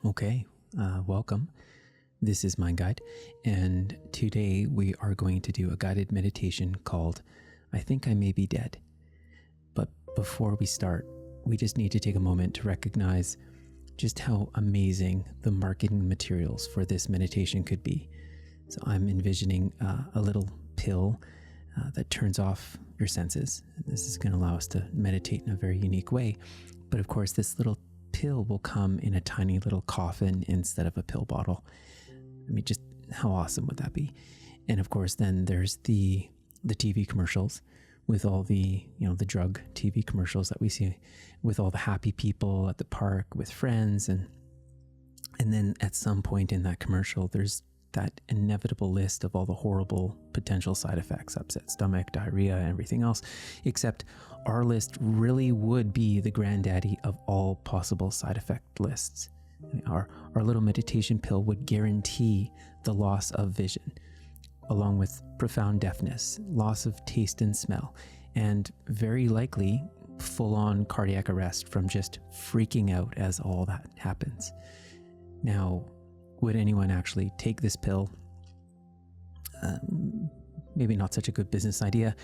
Okay, welcome. This is Mind Guide, and today we are going to do a guided meditation called I Think I May Be Dead. But before we start, we just need to take a moment to recognize just how amazing the marketing materials for this meditation could be. So I'm envisioning a little pill that turns off your senses. This is going to allow us to meditate in a very unique way. But of course, this little pill will come in a tiny little coffin instead of a pill bottle. I mean, just how awesome would that be? And of course, then there's the TV commercials with all the drug TV commercials that we see with all the happy people at the park with friends. And then at some point in that commercial, there's that inevitable list of all the horrible potential side effects, upset stomach, diarrhea, and everything else, except our list really would be the granddaddy of all possible side effect lists. Our little meditation pill would guarantee the loss of vision, along with profound deafness, loss of taste and smell, and very likely full-on cardiac arrest from just freaking out as all that happens. Now, would anyone actually take this pill? Maybe not such a good business idea,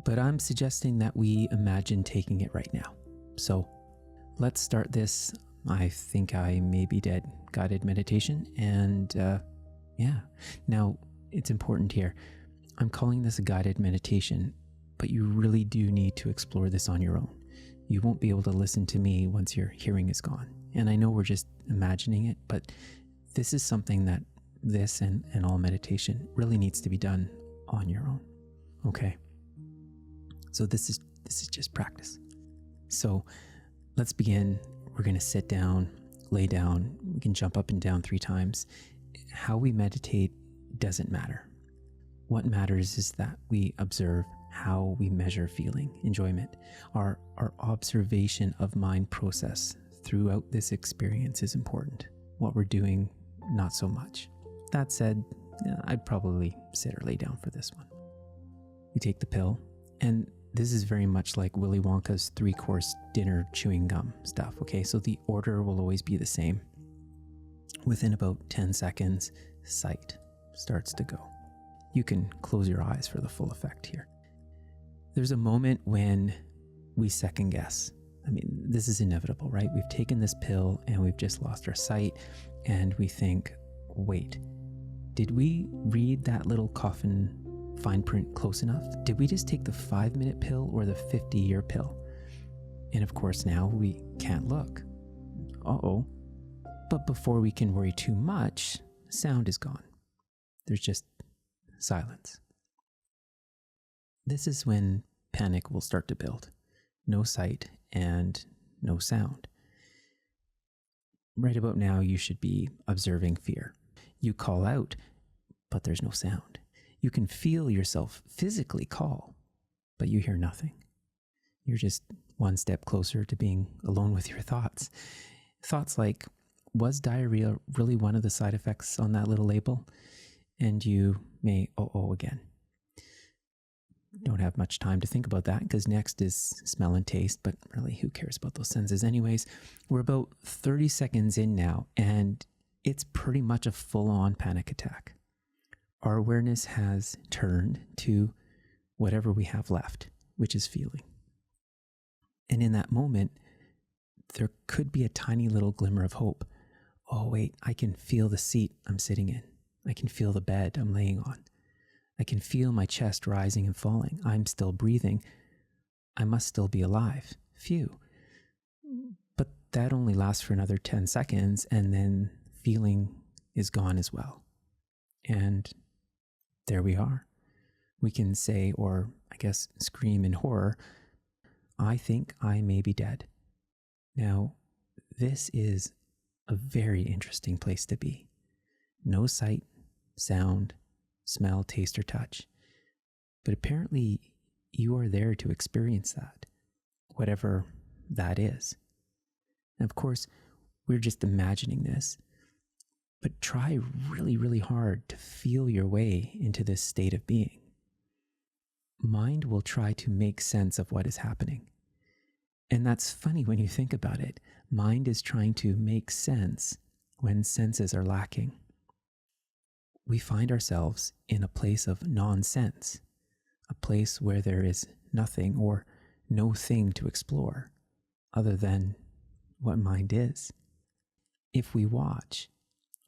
but I'm suggesting that we imagine taking it right now. So let's start this I Think I May Be Dead guided meditation. And now it's important here. I'm calling this a guided meditation, but you really do need to explore this on your own. You won't be able to listen to me once your hearing is gone. And I know we're just imagining it, but this is something that this and all meditation really needs to be done on your own. Okay. So this is just practice. So let's begin. We're going to sit down, lay down. We can jump up and down 3 times. How we meditate doesn't matter. What matters is that we observe how we measure feeling, enjoyment. Our observation of mind process throughout this experience is important. What we're doing, not so much. That said, I'd probably sit or lay down for this one. You take the pill, and this is very much like Willy Wonka's 3-course dinner chewing gum stuff, okay? So the order will always be the same. Within about 10 seconds, sight starts to go. You can close your eyes for the full effect here. There's a moment when we second guess. I mean, this is inevitable, right? We've taken this pill and we've just lost our sight, and we think, wait, did we read that little coffin fine print close enough? Did we just take the 5-minute pill or the 50-year pill? And of course now we can't look. Uh-oh. But before we can worry too much, sound is gone. There's just silence. This is when panic will start to build. No sight and no sound. Right about now, you should be observing fear. You call out, but there's no sound. You can feel yourself physically call, but you hear nothing. You're just one step closer to being alone with your thoughts. Thoughts like, was diarrhea really one of the side effects on that little label? And you may again. Don't have much time to think about that because next is smell and taste, but really who cares about those senses anyways? We're about 30 seconds in now, and it's pretty much a full-on panic attack. Our awareness has turned to whatever we have left, which is feeling. And in that moment, there could be a tiny little glimmer of hope. Oh wait, I can feel the seat I'm sitting in. I can feel the bed I'm laying on. I can feel my chest rising and falling. I'm still breathing. I must still be alive. Phew. But that only lasts for another 10 seconds, and then feeling is gone as well. And there we are. We can say, or I guess scream in horror, I think I may be dead. Now, this is a very interesting place to be. No sight, sound, smell, taste, or touch. But apparently you are there to experience that, whatever that is. And of course, we're just imagining this, but try really, really hard to feel your way into this state of being. Mind will try to make sense of what is happening. And that's funny when you think about it. Mind is trying to make sense when senses are lacking. We find ourselves in a place of non-sense, a place where there is nothing or no thing to explore other than what mind is. If we watch,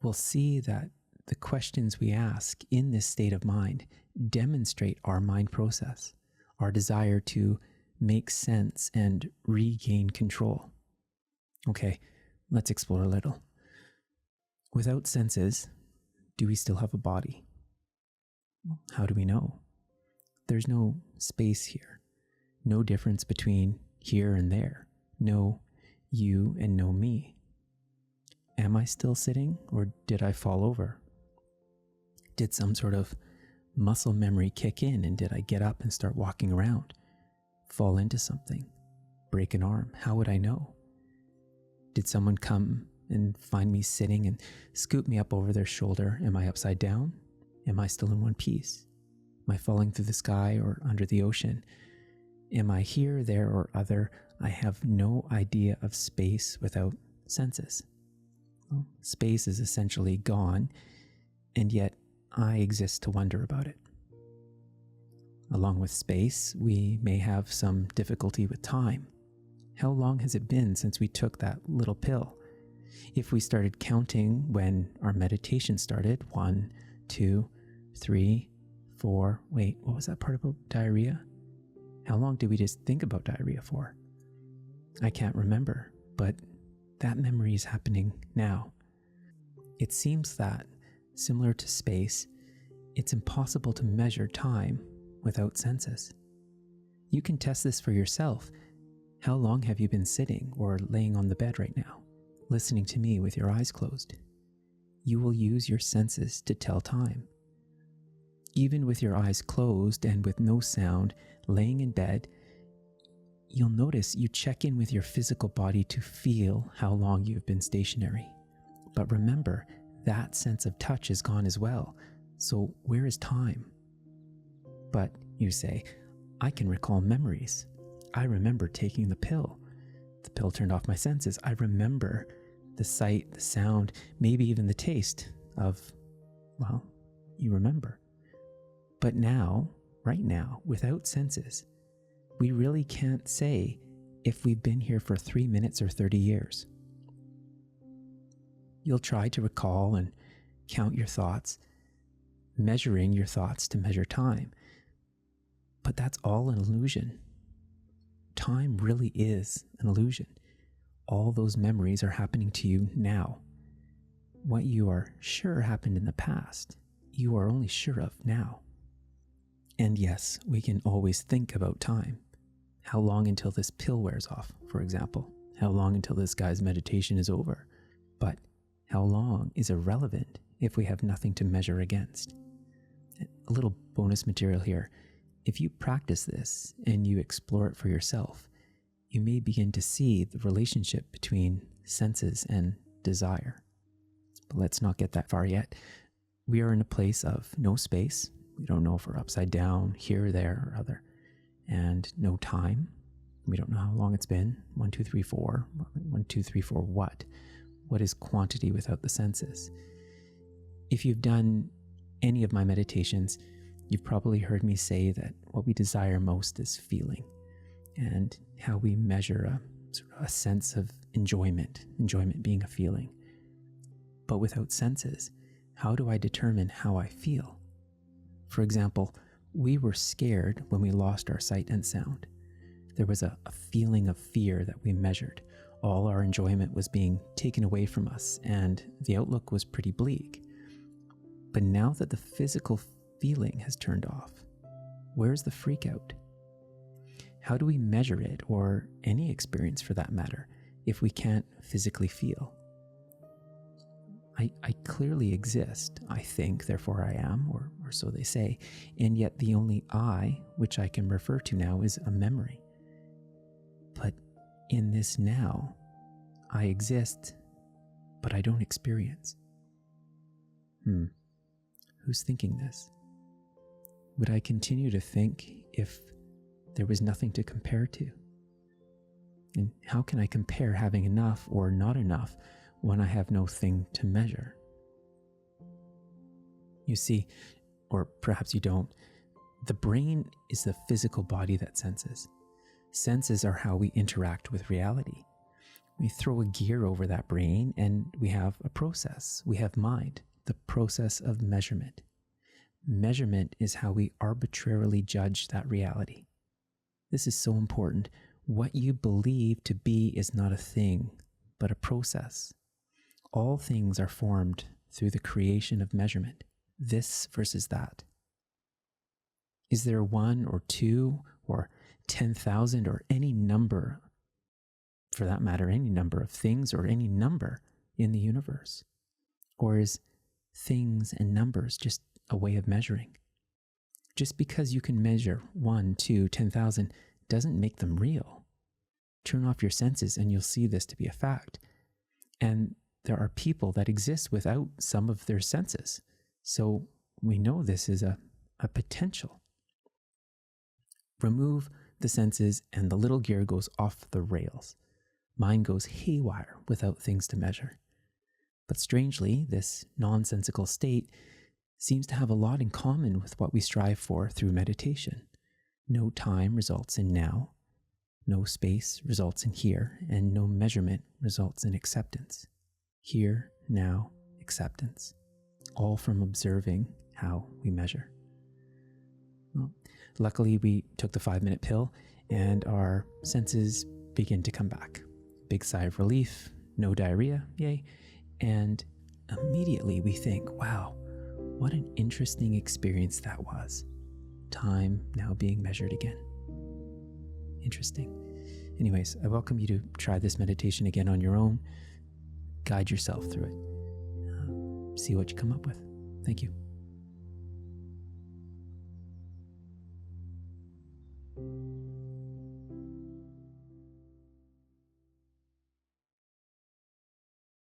we'll see that the questions we ask in this state of mind demonstrate our mind process, our desire to make sense and regain control. Okay, let's explore a little. Without senses, do we still have a body? How do we know? There's no space here, no difference between here and there, no you and no me. Am I still sitting, or did I fall over? Did some sort of muscle memory kick in, and did I get up and start walking around, fall into something, break an arm? How would I know? Did someone come and find me sitting and scoop me up over their shoulder? Am I upside down? Am I still in one piece? Am I falling through the sky or under the ocean? Am I here, there, or other? I have no idea of space without senses. Well, space is essentially gone, and yet I exist to wonder about it. Along with space, we may have some difficulty with time. How long has it been since we took that little pill? If we started counting when our meditation started, 1, 2, 3, 4, wait, what was that part about diarrhea? How long did we just think about diarrhea for? I can't remember, but that memory is happening now. It seems that, similar to space, it's impossible to measure time without senses. You can test this for yourself. How long have you been sitting or laying on the bed right now, listening to me with your eyes closed? You will use your senses to tell time. Even with your eyes closed and with no sound, laying in bed, you'll notice you check in with your physical body to feel how long you've been stationary. But remember, that sense of touch is gone as well. So where is time? But, you say, I can recall memories. I remember taking the pill. The pill turned off my senses. I remember the sight, the sound, maybe even the taste of, well, you remember. But now, right now, without senses, we really can't say if we've been here for 3 minutes or 30 years. You'll try to recall and count your thoughts, measuring your thoughts to measure time. But that's all an illusion. Time really is an illusion. All those memories are happening to you now. What you are sure happened in the past, you are only sure of now. And yes, we can always think about time. How long until this pill wears off, for example? How long until this guy's meditation is over? But how long is irrelevant if we have nothing to measure against? A little bonus material here. If you practice this and you explore it for yourself, you may begin to see the relationship between senses and desire. But let's not get that far yet. We are in a place of no space. We don't know if we're upside down, here, there, or other. And no time. We don't know how long it's been. 1, 2, 3, 4. 1, 2, 3, 4 what? What is quantity without the senses? If you've done any of my meditations, you've probably heard me say that what we desire most is feeling, and how we measure a sense of enjoyment being a feeling. But without senses, how do I determine how I feel? For example, we were scared when we lost our sight and sound. There was a feeling of fear that we measured. All our enjoyment was being taken away from us, and the outlook was pretty bleak. But now that the physical feeling has turned off, where's the freak out? How do we measure it, or any experience for that matter, if we can't physically feel? I clearly exist, I think, therefore I am, or so they say, and yet the only I which I can refer to now is a memory. But in this now, I exist, but I don't experience. Who's thinking this? Would I continue to think if there was nothing to compare to? And how can I compare having enough or not enough when I have no thing to measure? You see, or perhaps you don't, the brain is the physical body that senses. Senses are how we interact with reality. We throw a gear over that brain and we have a process. We have mind, the process of measurement. Measurement is how we arbitrarily judge that reality. This is so important. What you believe to be is not a thing, but a process. All things are formed through the creation of measurement, this versus that. Is there one or two or 10,000 or any number, for that matter, any number of things or any number in the universe? Or is things and numbers just a way of measuring? Just because you can measure 1, 2, 10,000 doesn't make them real. Turn off your senses and you'll see this to be a fact. And there are people that exist without some of their senses. So we know this is a potential. Remove the senses and the little gear goes off the rails. Mind goes haywire without things to measure. But strangely, this nonsensical state seems to have a lot in common with what we strive for through meditation. No time results in now, no space results in here, and no measurement results in acceptance. Here, now, acceptance. All from observing how we measure. Well, luckily, we took the 5-minute pill and our senses begin to come back. Big sigh of relief, no diarrhea, yay. And immediately we think, wow, what an interesting experience that was. Time now being measured again. Interesting. Anyways, I welcome you to try this meditation again on your own. Guide yourself through it. See what you come up with. Thank you.